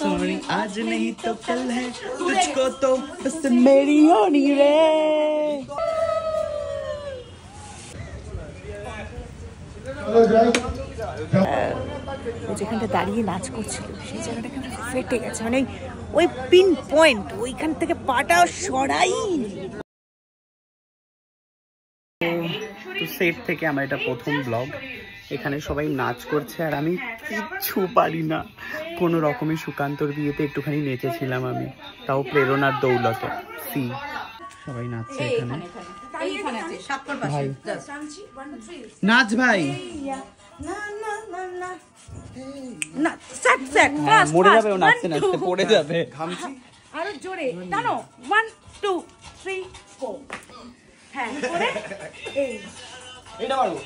सोनी आज नहीं तो कल है तुझको तो बस मेरी होनी रे। যেখানটা দাঁড়িয়ে নাচ করছিল সেই জায়গাটাকে ফেটে গেছে, মানে ওই পিন পয়েন্ট ওইখান থেকে পাটা সরাই। তো সেট থেকে আমার এটা প্রথম ব্লগ। এখানে সবাই নাচ করছে আর আমি কিচ্ছু পারি না। কোনো রকমের সুকান্তর বিয়েতে একটুখানি নেচেছিলাম আমি, তাও প্রেরণার দৌলতে। সি সবাই নাচছে এখানে। ভাই নাচ ভাই, মরে যাবে ও নাচতে নাচতে, পড়ে যাবে। আরো জোরে টানো, 1 2 3 4। হ্যাঁ করে এই এটা পারবো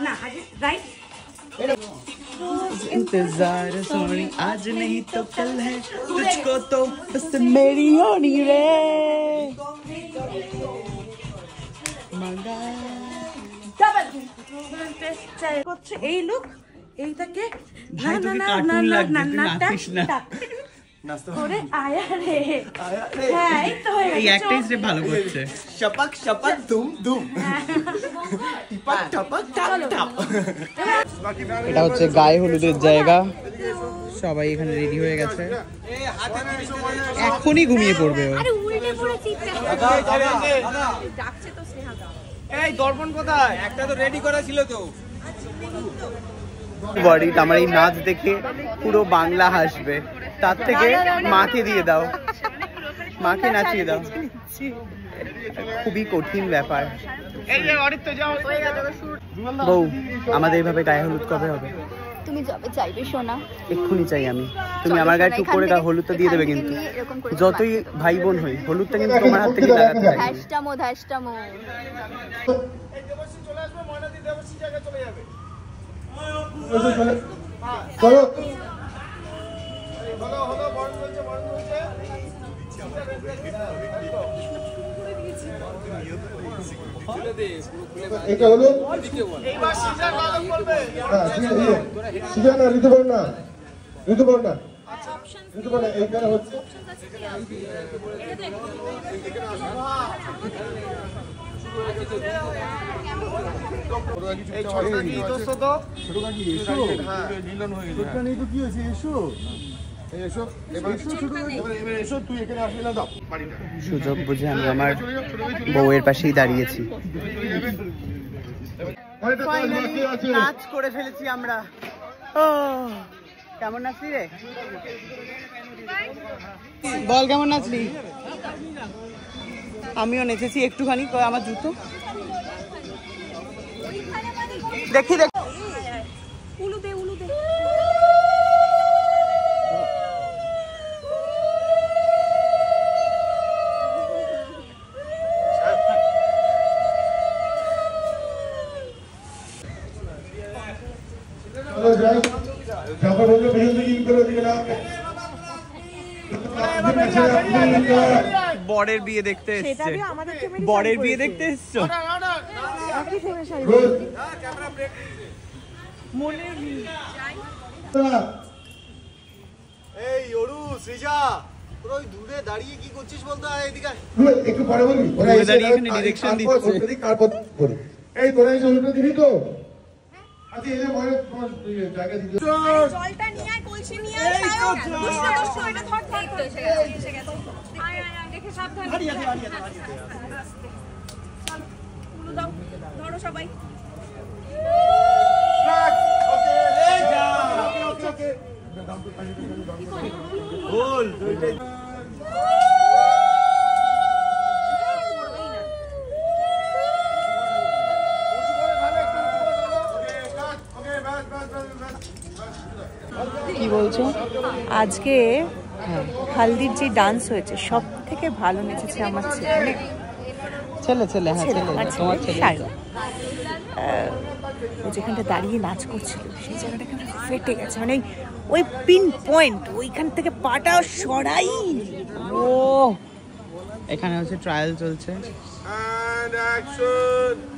না, আগে রাইট। इंतजार सोनी आज नहीं तो कल है तुझको तो बस मेरी होनी रे। এই লুক এইটাকে ভাই তোকে কার্টুন লাগবে, তুই নাচিস না। করে আয়া রে, হ্যাঁ এই তো হয়ে গেছে। এই একটাই স্টেপ ভালো করছে। শপক শপক ধুম ধুম টিপক টপক টাপ টাপ। এটা হচ্ছে গায়ে হলুদের জায়গা, সবাই এখানে রেডি হয়ে গেছে, এখনই ঘুমিয়ে পড়বে ও। আরে উল্টে পড়েছি, ডাকছে তো স্নেহা দা। এই দর্পণ কোথায়? একটা তো রেডি করা ছিল তো। বডি আমার এই নাচ দেখে পুরো বাংলা হাসবে, তার থেকে মাকে দিয়ে দাও, মাকে নাচিয়ে দাও। খুবই কঠিন ব্যাপার। বউ আমাদের এইভাবে গায়ে হলুদ কবে হবে? তুমি যবে চাইবে সোনা, এক্ষুনি চাই আমি। তুমি আমার গায়ে টুক করে গায়ে হলুদটা দিয়ে দেবে, কিন্তু যতই ভাই বোন হই হলুদটা কিন্তু তোমার হাত থেকে লাগাতে চাই। ধ্যাসটামো ধ্যাসটামো। চলো এটা হলো ঋতুপর্ণা, ঋতুপর্ণা, ঋতুপর্ণা এইখানে হচ্ছে সুযোগ বুঝে আমি আমার বউয়ের পাশেই দাঁড়িয়েছি। নাচ করে ফেলেছি আমরা। কেমন নাচলি রে? বল কেমন নাচলি? আমিও নেচেছি একটুখানি। আমার জুতো দেখি দেখি। উলু দে উলু দে। বরের বিয়ে দেখতে এসছে, বরের বিয়ে দেখতে এসছো। এই অরু সৃজা ওই দূরে দাঁড়িয়ে কি করছিস বলতো? এদিকে একটু পরে বলবি। ওরা দাঁড়িয়ে এখানে ডিরেকশন দিচ্ছে। এই তোরা এই জলটা দিবি তো? আচ্ছা এই যে মনে তোমার জায়গা দিতে জলটা নিয়ে আয়, কলসি নিয়ে আয়। দুষ্ট এটা ধর ধর তো এসে গেছে। আয় আয় আয়, দেখে সাবধানে। চল উলু দাও, ধরো সবাই। ওকে এই যা ওকে বল কি বলছো? আজকে হালদির যে ডান্স হয়েছে সব থেকে ভালো নেচেছে আমার ছেলে। ছেলে ছেলে হ্যাঁ ছেলে, তোমার ছেলে। ও যেখানটা দাঁড়িয়ে নাচ করছিল সেই জায়গাটাকে ফেটে গেছে, মানে ওই পিন পয়েন্ট ওইখান থেকে পাটা সরাই। ও এখানে হচ্ছে ট্রায়াল চলছে। And action.